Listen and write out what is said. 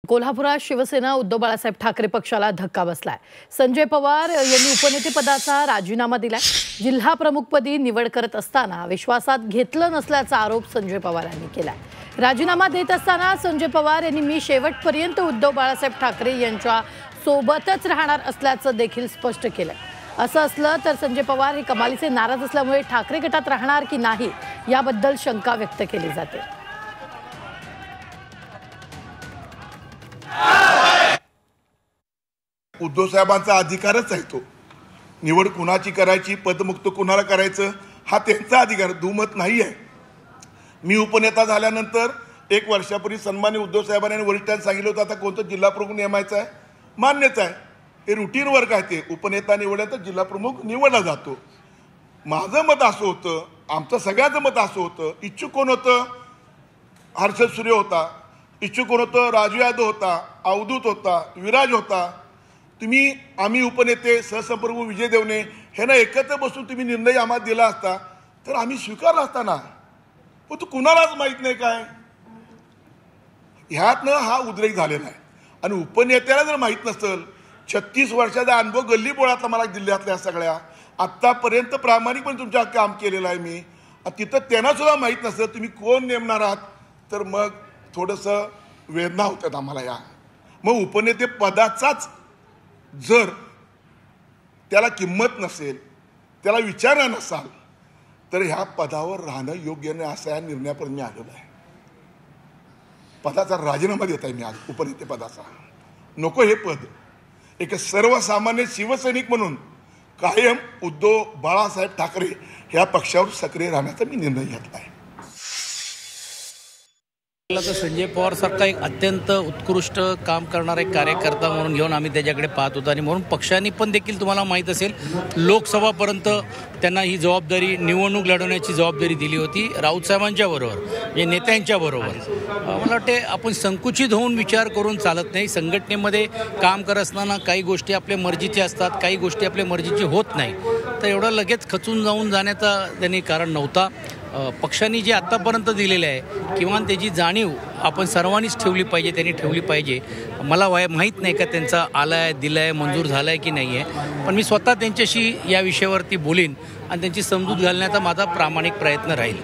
कोल्हापुरात शिवसेना उद्धव बाळासाहेब ठाकरे पक्षाला धक्का बसलाय। संजय पवार यांनी उपनेतेपदाचा राजीनामा दिलाय। जिल्हा प्रमुखपदी निवड करत असताना विश्वासात घेतलं नसल्याचा आरोप संजय पवार यांनी केलाय। राजीनामा देत असताना संजय पवार यांनी मी शेवटपर्यंत उद्धव बाळासाहेब ठाकरे यांच्या सोबतच राहणार असल्याचं देखील स्पष्ट केलंय। असं असलं तर संजय पवार हे कमालीचे नाराज असल्यामुळे ठाकरे गटात राहणार की नाही याबद्दल शंका व्यक्त केली जाते। उद्धव साहेबांचा अधिकारच आहे तो। निवड कुणाची करायची, पदमुक्त कुणाला करायचं हा त्यांचा अधिकार, दुमत नाही आहे। मी उपनेता झाल्यानंतर 1 वर्षापूर्वी सन्माननीय उद्धव साहेबांनी वरिष्ठांनी सांगितलं होतं आता कोणतं जिल्हा प्रमुख नेमायचा आहे, मान्यच आहे, हे रुटीन वर्क आहे। ते उपनेता निवडल्यानंतर जिल्हा प्रमुख निवडला जातो। माझं मत असं होतं, आमचं सगळ्यांचं मत असं होतं, इच्छुक कोण होतं, हर्षद सूर्य होता, इच्छुक कोण होतं, राजू यादव होता, अवधूत होता, विराज होता, तुम्ही आम्ही उपनेते सहसंपर्क विजय देवणे हे ना एकत्र बसून तुम्ही निर्णय आम्हाला दिला असता तर आम्ही स्वीकारला असताना, पण तू कुणालाच माहीत नाही काय ह्यातनं हा उद्रेक झालेला आहे। आणि उपनेत्याला जर माहीत नसेल, 36 वर्षाचा अनुभव गल्ली बोळातला मला जिल्ह्यातल्या सगळ्या आत्तापर्यंत प्रामाणिकपणे तुमच्या काम केलेलं आहे मी, तिथं त्यांना सुद्धा माहीत नसेल तुम्ही कोण नेमणार आहात तर मग थोडंसं वेदना होतात आम्हाला या। मग उपनेते पदाचाच जर त्याला किंमत नसेल, त्याला विचारणा नसाल तर ह्या पदावर राहणं योग्य नाही असा या निर्णयापर्यंत मी आलेलो आहे। पदाचा राजीनामा देत आहे मी आज, उपनेते पदाचा नको हे पद। एक सर्वसामान्य शिवसैनिक म्हणून कायम उद्धव बाळासाहेब ठाकरे ह्या पक्षावर सक्रिय राहण्याचा मी निर्णय घेतला आहे। तर संजय पवार सारखा एक अत्यंत उत्कृष्ट काम करणारा एक कार्यकर्ता म्हणून घेऊन आम्ही त्याच्याकडे पाहत होतो आणि म्हणून पक्षाने पण देखील तुम्हाला माहीत असेल लोकसभापर्यंत त्यांना ही जबाबदारी, निवडणूक लढवण्याची जबाबदारी दिली होती राऊत साहेबांच्या बरोबर, म्हणजे नेत्यांच्या बरोबर। मला वाटते आपण संकुचित होऊन विचार करून चालत नाही। संघटनेमध्ये काम करत असताना काही गोष्टी आपल्या मर्जीच्या असतात, काही गोष्टी आपल्या मर्जीची होत नाही, तर एवढं लगेच खचून जाण्याचा त्यांनी कारण नव्हता। पक्षांनी जे आत्तापर्यंत दिलेले आहे किंवा त्याची जाणीव आपण सर्वांनीच ठेवली पाहिजे, त्यांनी ठेवली पाहिजे। मला माहीत नाही का त्यांचा आला आहे, दिला आहे, मंजूर झाला आहे की नाही आहे, पण मी स्वतः त्यांच्याशी या विषयावरती बोलीन आणि त्यांची समजूत घालण्याचा माझा प्रामाणिक प्रयत्न राहील।